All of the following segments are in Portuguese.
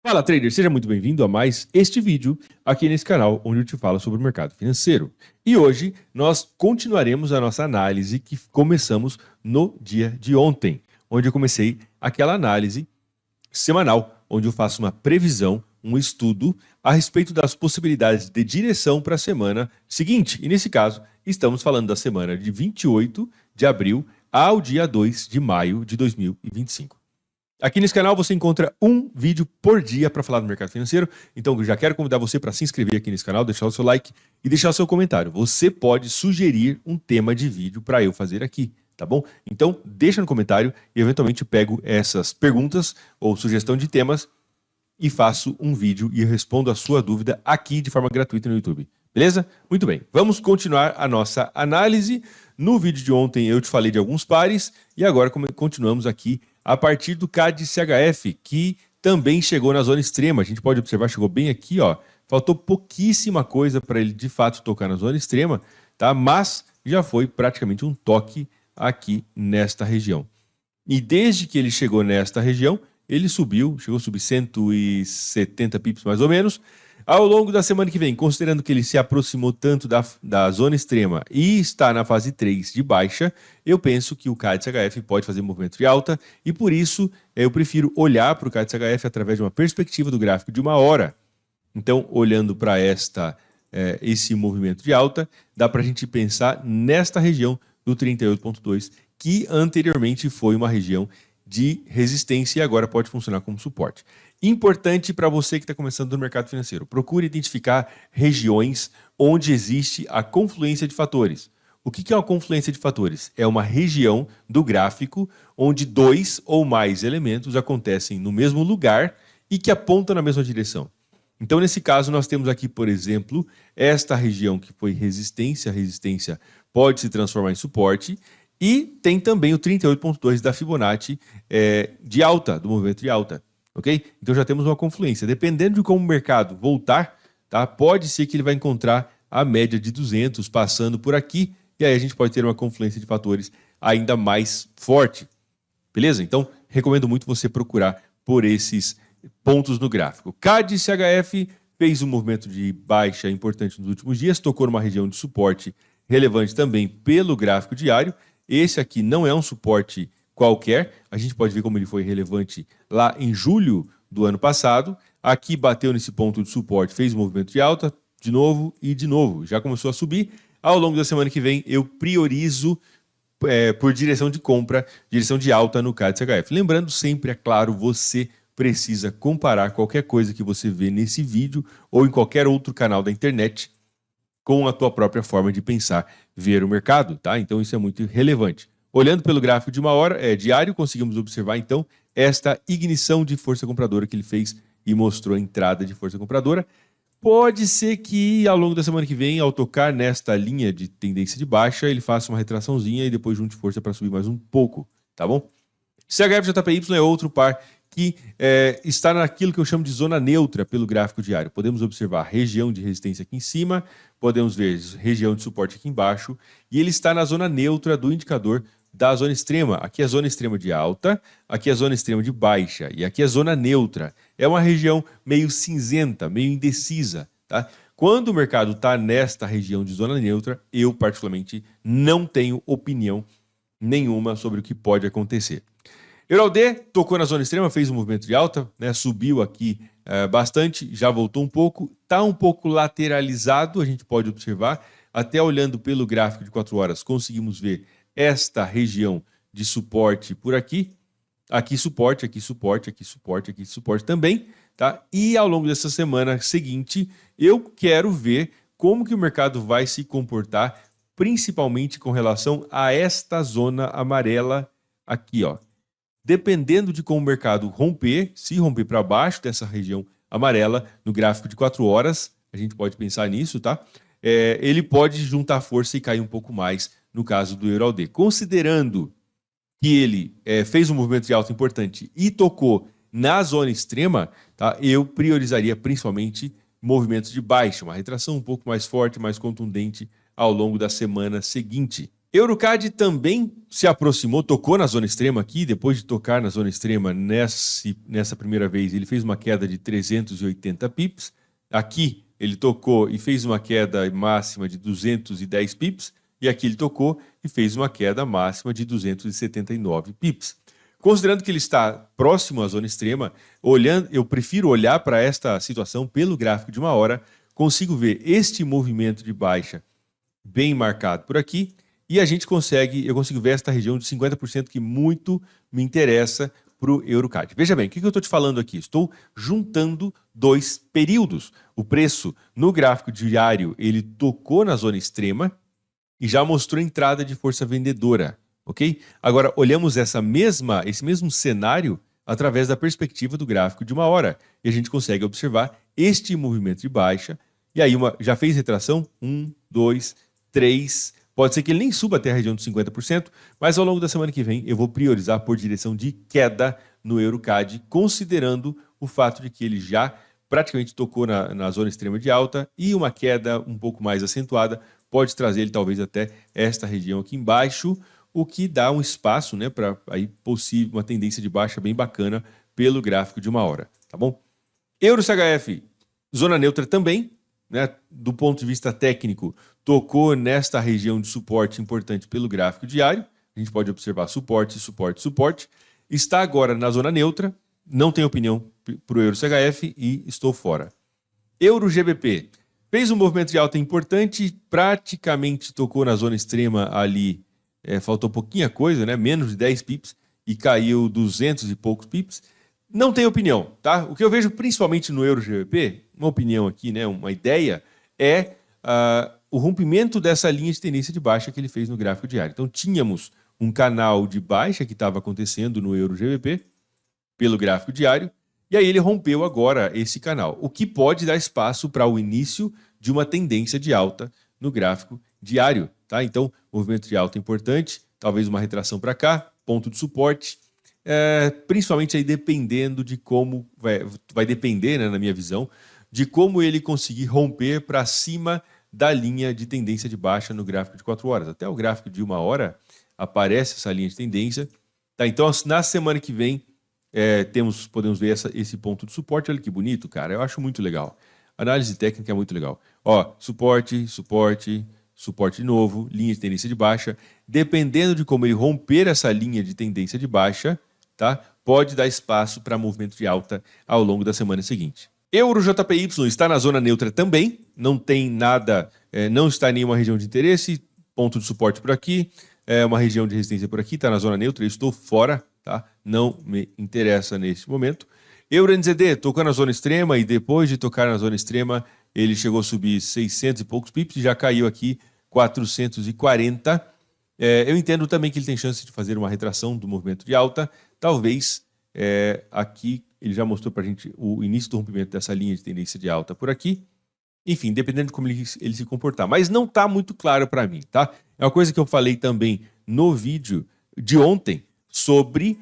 Fala, trader! Seja muito bem-vindo a mais este vídeo aqui nesse canal, onde eu te falo sobre o mercado financeiro. E hoje nós continuaremos a nossa análise que começamos no dia de ontem, onde eu comecei aquela análise semanal, onde eu faço uma previsão, um estudo a respeito das possibilidades de direção para a semana seguinte. E nesse caso, estamos falando da semana de 28 de abril ao dia 2 de maio de 2025. Aqui nesse canal você encontra um vídeo por dia para falar do mercado financeiro, então eu já quero convidar você para se inscrever aqui nesse canal, deixar o seu like e deixar o seu comentário. Você pode sugerir um tema de vídeo para eu fazer aqui, tá bom? Então deixa no comentário e eventualmente pego essas perguntas ou sugestão de temas e faço um vídeo e respondo a sua dúvida aqui de forma gratuita no YouTube. Beleza? Muito bem, vamos continuar a nossa análise. No vídeo de ontem eu te falei de alguns pares e agora continuamos aqui a partir do CAD CHF, que também chegou na zona extrema. A gente pode observar, chegou bem aqui, ó. Faltou pouquíssima coisa para ele de fato tocar na zona extrema, tá? Mas já foi praticamente um toque aqui nesta região. E desde que ele chegou nesta região, ele subiu, chegou a subir 170 pips mais ou menos. Ao longo da semana que vem, considerando que ele se aproximou tanto da zona extrema e está na fase 3 de baixa, eu penso que o CAD CHF pode fazer movimento de alta e por isso eu prefiro olhar para o CAD CHF através de uma perspectiva do gráfico de uma hora. Então, olhando para esse movimento de alta, dá para a gente pensar nesta região do 38.2, que anteriormente foi uma região de resistência e agora pode funcionar como suporte. Importante para você que está começando no mercado financeiro, procure identificar regiões onde existe a confluência de fatores. O que é uma confluência de fatores? É uma região do gráfico onde dois ou mais elementos acontecem no mesmo lugar e que apontam na mesma direção. Então, nesse caso, nós temos aqui, por exemplo, esta região que foi resistência. A resistência pode se transformar em suporte. E tem também o 38.2 da Fibonacci de alta, do movimento de alta, ok? Então já temos uma confluência. Dependendo de como o mercado voltar, tá? Pode ser que ele vai encontrar a média de 200 passando por aqui, e aí a gente pode ter uma confluência de fatores ainda mais forte, beleza? Então recomendo muito você procurar por esses pontos no gráfico. CAD CHF fez um movimento de baixa importante nos últimos dias, tocou numa região de suporte relevante também pelo gráfico diário. Esse aqui não é um suporte qualquer, a gente pode ver como ele foi relevante lá em julho do ano passado. Aqui bateu nesse ponto de suporte, fez um movimento de alta, de novo e de novo. Já começou a subir. Ao longo da semana que vem, eu priorizo por direção de compra, direção de alta no CAD CHF. Lembrando sempre, é claro, você precisa comparar qualquer coisa que você vê nesse vídeo ou em qualquer outro canal da internet com a tua própria forma de pensar, ver o mercado, tá? Então isso é muito relevante. Olhando pelo gráfico de uma hora, diário, conseguimos observar então esta ignição de força compradora que ele fez e mostrou a entrada de força compradora. Pode ser que ao longo da semana que vem, ao tocar nesta linha de tendência de baixa, ele faça uma retraçãozinha e depois junte força para subir mais um pouco, tá bom? CHF-JPY é outro par que está naquilo que eu chamo de zona neutra pelo gráfico diário. Podemos observar região de resistência aqui em cima, podemos ver região de suporte aqui embaixo, e ele está na zona neutra do indicador da zona extrema. Aqui é a zona extrema de alta, aqui é a zona extrema de baixa, e aqui é a zona neutra. É uma região meio cinzenta, meio indecisa, tá? Quando o mercado está nesta região de zona neutra, eu particularmente não tenho opinião nenhuma sobre o que pode acontecer. EURALD tocou na zona extrema, fez um movimento de alta, né, subiu aqui bastante, já voltou um pouco, está um pouco lateralizado, a gente pode observar, até olhando pelo gráfico de 4 horas, conseguimos ver esta região de suporte por aqui, aqui suporte, aqui suporte, aqui suporte, aqui suporte também, tá? E ao longo dessa semana seguinte, eu quero ver como que o mercado vai se comportar, principalmente com relação a esta zona amarela aqui, ó. Dependendo de como o mercado romper, se romper para baixo dessa região amarela, no gráfico de 4 horas, a gente pode pensar nisso, tá? Ele pode juntar força e cair um pouco mais no caso do EURALD. Considerando que ele fez um movimento de alta importante e tocou na zona extrema, tá? Eu priorizaria principalmente movimentos de baixa, uma retração um pouco mais forte, mais contundente ao longo da semana seguinte. EuroCAD também se aproximou, tocou na zona extrema aqui, depois de tocar na zona extrema nessa primeira vez, ele fez uma queda de 380 pips. Aqui ele tocou e fez uma queda máxima de 210 pips, e aqui ele tocou e fez uma queda máxima de 279 pips. Considerando que ele está próximo à zona extrema, eu prefiro olhar para esta situação pelo gráfico de 1 hora, consigo ver este movimento de baixa bem marcado por aqui, e eu consigo ver esta região de 50% que muito me interessa para o EuroCAD. Veja bem, o que eu estou te falando aqui? Estou juntando dois períodos. O preço no gráfico diário, ele tocou na zona extrema e já mostrou entrada de força vendedora, ok? Agora, olhamos esse mesmo cenário através da perspectiva do gráfico de 1 hora, e a gente consegue observar este movimento de baixa, e aí já fez retração, 1, 2, 3, pode ser que ele nem suba até a região dos 50%, mas ao longo da semana que vem eu vou priorizar por direção de queda no EuroCAD, considerando o fato de que ele já praticamente tocou na zona extrema de alta, e uma queda um pouco mais acentuada pode trazer ele talvez até esta região aqui embaixo, o que dá um espaço, né, para aí possível uma tendência de baixa bem bacana pelo gráfico de 1 hora, tá bom? EuroCHF, zona neutra também, né, do ponto de vista técnico, tocou nesta região de suporte importante pelo gráfico diário. A gente pode observar suporte, suporte, suporte. Está agora na zona neutra, não tenho opinião para o EuroCHF e estou fora. EuroGBP fez um movimento de alta importante, praticamente tocou na zona extrema ali, faltou pouquinha coisa, né, menos de 10 pips, e caiu 200 e poucos pips. Não tenho opinião, tá? O que eu vejo principalmente no EuroGBP, uma opinião aqui, né, uma ideia, é o rompimento dessa linha de tendência de baixa que ele fez no gráfico diário. Então tínhamos um canal de baixa que estava acontecendo no EuroGBP pelo gráfico diário, e aí ele rompeu agora esse canal, o que pode dar espaço para o início de uma tendência de alta no gráfico diário, tá? Então, movimento de alta importante, talvez uma retração para cá, ponto de suporte, principalmente aí dependendo de como, vai depender, né, na minha visão, de como ele conseguir romper para cima da linha de tendência de baixa no gráfico de 4 horas. Até o gráfico de 1 hora aparece essa linha de tendência. Tá? Então, na semana que vem, podemos ver esse ponto de suporte. Olha que bonito, cara. Eu acho muito legal. Análise técnica é muito legal. Ó, suporte, suporte, suporte de novo, linha de tendência de baixa. Dependendo de como ele romper essa linha de tendência de baixa, tá? Pode dar espaço para movimento de alta ao longo da semana seguinte. EuroJPY está na zona neutra também, não tem nada, não está em nenhuma região de interesse, ponto de suporte por aqui, uma região de resistência por aqui, está na zona neutra, eu estou fora, tá? Não me interessa nesse momento. EuroNZD tocou na zona extrema e depois de tocar na zona extrema, ele chegou a subir 600 e poucos pips e já caiu aqui 440. Eu entendo também que ele tem chance de fazer uma retração do movimento de alta, talvez aqui ele já mostrou para a gente o início do rompimento dessa linha de tendência de alta por aqui. Enfim, dependendo de como ele se comportar. Mas não está muito claro para mim, tá? É uma coisa que eu falei também no vídeo de ontem sobre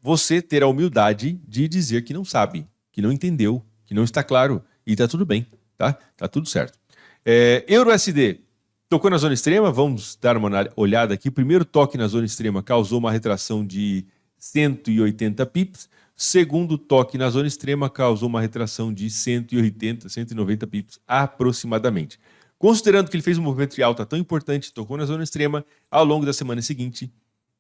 você ter a humildade de dizer que não sabe, que não entendeu, que não está claro. E tá tudo bem, tá? Tá tudo certo. EuroSD tocou na zona extrema, vamos dar uma olhada aqui. O primeiro toque na zona extrema causou uma retração de 180 pips. Segundo toque na zona extrema causou uma retração de 180, 190 pips aproximadamente. Considerando que ele fez um movimento de alta tão importante, tocou na zona extrema, ao longo da semana seguinte,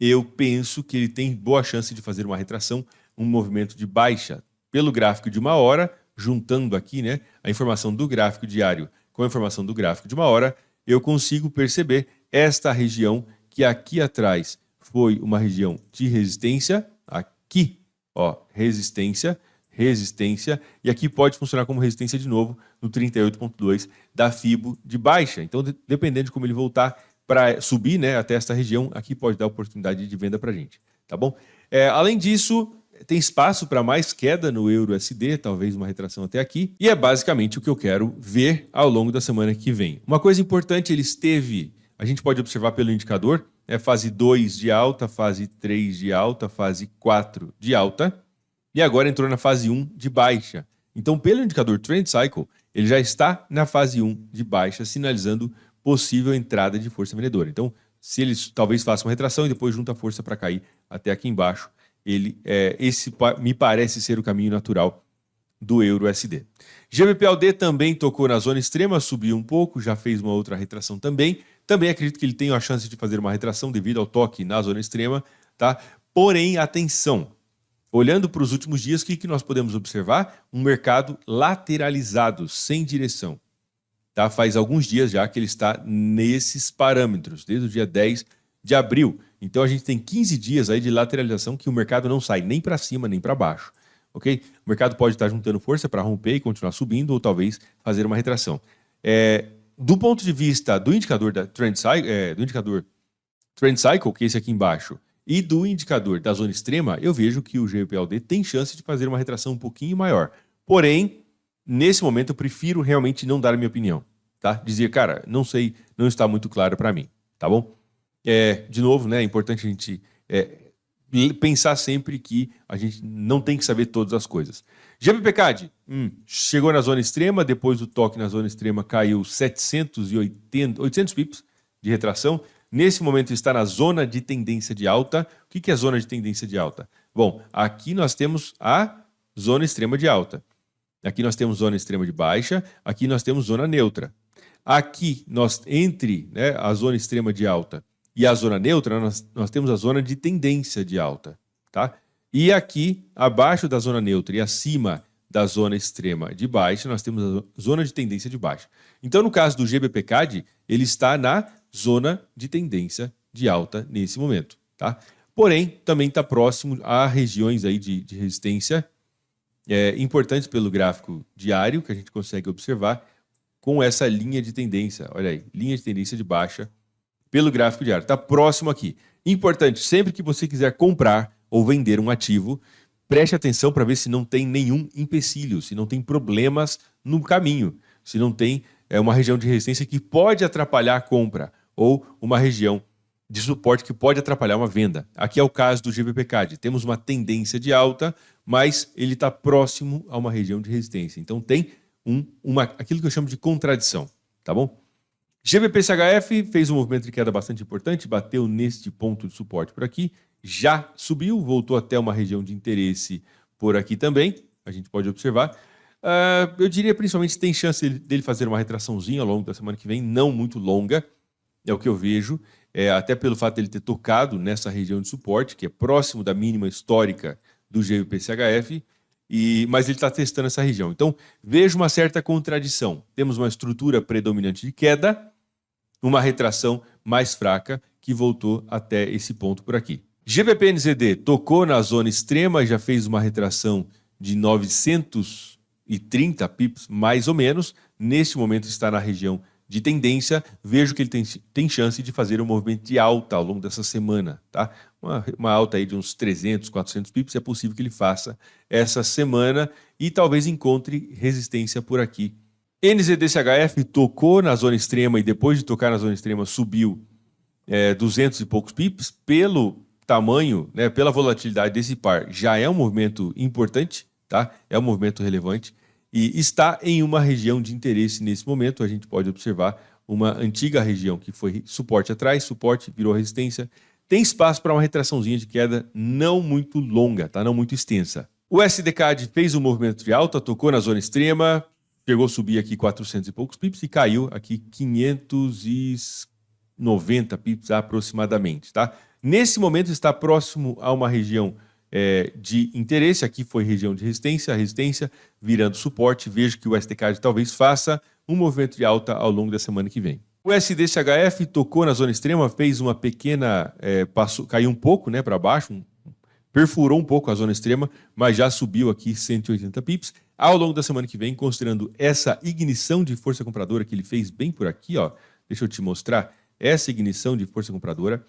eu penso que ele tem boa chance de fazer uma retração, um movimento de baixa. Pelo gráfico de 1 hora, juntando aqui, né, a informação do gráfico diário com a informação do gráfico de 1 hora, eu consigo perceber esta região que aqui atrás foi uma região de resistência, aqui, ó, resistência, resistência, e aqui pode funcionar como resistência de novo no 38.2 da Fibo de baixa. Então, dependendo de como ele voltar para subir, né, até esta região, aqui pode dar oportunidade de venda para a gente, tá bom? Além disso, tem espaço para mais queda no EuroSD, talvez uma retração até aqui, e é basicamente o que eu quero ver ao longo da semana que vem. Uma coisa importante, ele esteve, a gente pode observar pelo indicador, fase 2 de alta, fase 3 de alta, fase 4 de alta, e agora entrou na fase 1 de baixa. Então, pelo indicador Trend Cycle, ele já está na fase 1 de baixa, sinalizando possível entrada de força vendedora. Então, Se ele talvez faça uma retração e depois junta força para cair até aqui embaixo, esse me parece ser o caminho natural do Euro-USD. GBP-USD também tocou na zona extrema, subiu um pouco, já fez uma outra retração também. Também acredito que ele tem a chance de fazer uma retração devido ao toque na zona extrema, tá? Porém, atenção, olhando para os últimos dias, o que nós podemos observar? Um mercado lateralizado, sem direção. Tá? Faz alguns dias já que ele está nesses parâmetros, desde o dia 10 de abril. Então a gente tem 15 dias aí de lateralização que o mercado não sai nem para cima nem para baixo. Okay? O mercado pode estar juntando força para romper e continuar subindo ou talvez fazer uma retração. Do ponto de vista do indicador da Trend Cycle, que é esse aqui embaixo, e do indicador da zona extrema, eu vejo que o GBP-USD tem chance de fazer uma retração um pouquinho maior. Porém, nesse momento eu prefiro realmente não dar a minha opinião. Tá? Dizer, cara, não sei, não está muito claro para mim. Tá bom? De novo, né, é importante a gente pensar sempre que a gente não tem que saber todas as coisas. GBP-CAD chegou na zona extrema, depois do toque na zona extrema caiu 800 pips de retração. Nesse momento está na zona de tendência de alta. O que é zona de tendência de alta? Bom, aqui nós temos a zona extrema de alta. Aqui nós temos zona extrema de baixa, aqui nós temos zona neutra. Aqui, entre a zona extrema de alta e a zona neutra, nós temos a zona de tendência de alta. Tá? E aqui, abaixo da zona neutra e acima da zona extrema de baixa, nós temos a zona de tendência de baixa. Então, no caso do GBP-CAD, ele está na zona de tendência de alta nesse momento. Tá? Porém, também está próximo a regiões aí de resistência importantes pelo gráfico diário, que a gente consegue observar com essa linha de tendência. Olha aí, linha de tendência de baixa pelo gráfico diário. Está próximo aqui. Importante, sempre que você quiser comprar ou vender um ativo, preste atenção para ver se não tem nenhum empecilho, se não tem problemas no caminho, se não tem uma região de resistência que pode atrapalhar a compra ou uma região de suporte que pode atrapalhar uma venda. Aqui é o caso do GBP-CAD. Temos uma tendência de alta, mas ele está próximo a uma região de resistência. Então tem aquilo que eu chamo de contradição, tá bom? GBP-CHF fez um movimento de queda bastante importante, bateu neste ponto de suporte por aqui, já subiu, voltou até uma região de interesse por aqui também, a gente pode observar. Eu diria principalmente que tem chance dele fazer uma retraçãozinha ao longo da semana que vem, não muito longa, é o que eu vejo, até pelo fato de ele ter tocado nessa região de suporte, que é próximo da mínima histórica do GBP-CHF, mas ele está testando essa região. Então, vejo uma certa contradição. Temos uma estrutura predominante de queda, uma retração mais fraca que voltou até esse ponto por aqui. GBP-NZD tocou na zona extrema, já fez uma retração de 930 pips, mais ou menos. Neste momento está na região de tendência. Vejo que ele tem chance de fazer um movimento de alta ao longo dessa semana. Tá? Uma alta aí de uns 300, 400 pips é possível que ele faça essa semana e talvez encontre resistência por aqui. NZD-CHF tocou na zona extrema e depois de tocar na zona extrema subiu 200 e poucos pips. Pelo tamanho, pela volatilidade desse par, já é um movimento importante, tá? É um movimento relevante e está em uma região de interesse nesse momento. A gente pode observar uma antiga região que foi suporte atrás, suporte, virou resistência. Tem espaço para uma retraçãozinha de queda não muito longa, tá? Não muito extensa. O SDCAD fez um movimento de alta, tocou na zona extrema, chegou a subir aqui 400 e poucos pips e caiu aqui 590 pips aproximadamente, tá? Nesse momento está próximo a uma região de interesse. Aqui foi região de resistência, a resistência virando suporte. Vejo que o SDCAD talvez faça um movimento de alta ao longo da semana que vem. O SDCHF tocou na zona extrema, fez uma pequena, caiu um pouco para baixo, perfurou um pouco a zona extrema, mas já subiu aqui 180 pips. Ao longo da semana que vem, considerando essa ignição de força compradora que ele fez bem por aqui, ó, deixa eu te mostrar, essa ignição de força compradora,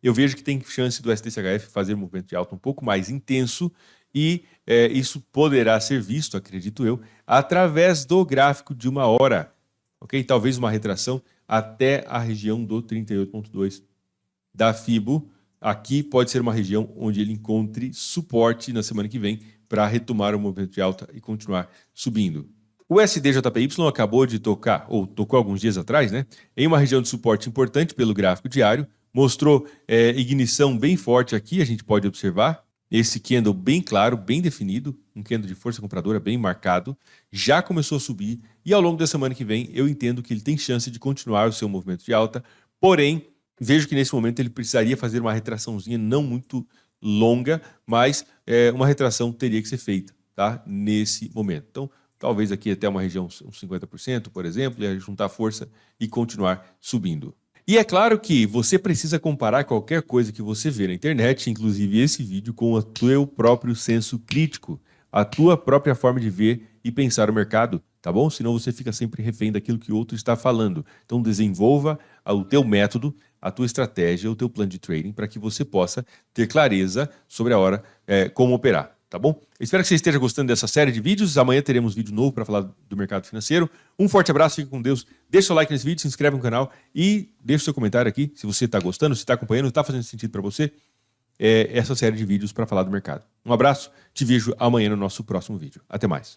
eu vejo que tem chance do SDCHF fazer um movimento de alta um pouco mais intenso e isso poderá ser visto, acredito eu, através do gráfico de uma hora, ok? Talvez uma retração até a região do 38.2 da FIBO. Aqui pode ser uma região onde ele encontre suporte na semana que vem para retomar o movimento de alta e continuar subindo. O SDJPY acabou de tocar, ou tocou alguns dias atrás, em uma região de suporte importante pelo gráfico diário, mostrou ignição bem forte aqui, a gente pode observar. Esse candle bem claro, bem definido, um candle de força compradora bem marcado, já começou a subir e ao longo da semana que vem eu entendo que ele tem chance de continuar o seu movimento de alta, porém, vejo que nesse momento ele precisaria fazer uma retraçãozinha não muito longa, mas uma retração teria que ser feita, tá? Nesse momento. Então, talvez aqui até uma região uns 50%, por exemplo, e juntar força e continuar subindo. E é claro que você precisa comparar qualquer coisa que você vê na internet, inclusive esse vídeo, com o teu próprio senso crítico, a tua própria forma de ver e pensar o mercado, tá bom? Senão você fica sempre refém daquilo que o outro está falando. Então desenvolva o teu método, a tua estratégia, o teu plano de trading para que você possa ter clareza sobre a hora como operar. Tá bom? Espero que você esteja gostando dessa série de vídeos. Amanhã teremos vídeo novo para falar do mercado financeiro. Um forte abraço, fique com Deus. Deixa o like nesse vídeo, se inscreve no canal e deixa o seu comentário aqui se você está gostando, se está acompanhando, está fazendo sentido para você essa série de vídeos para falar do mercado. Um abraço, te vejo amanhã no nosso próximo vídeo. Até mais.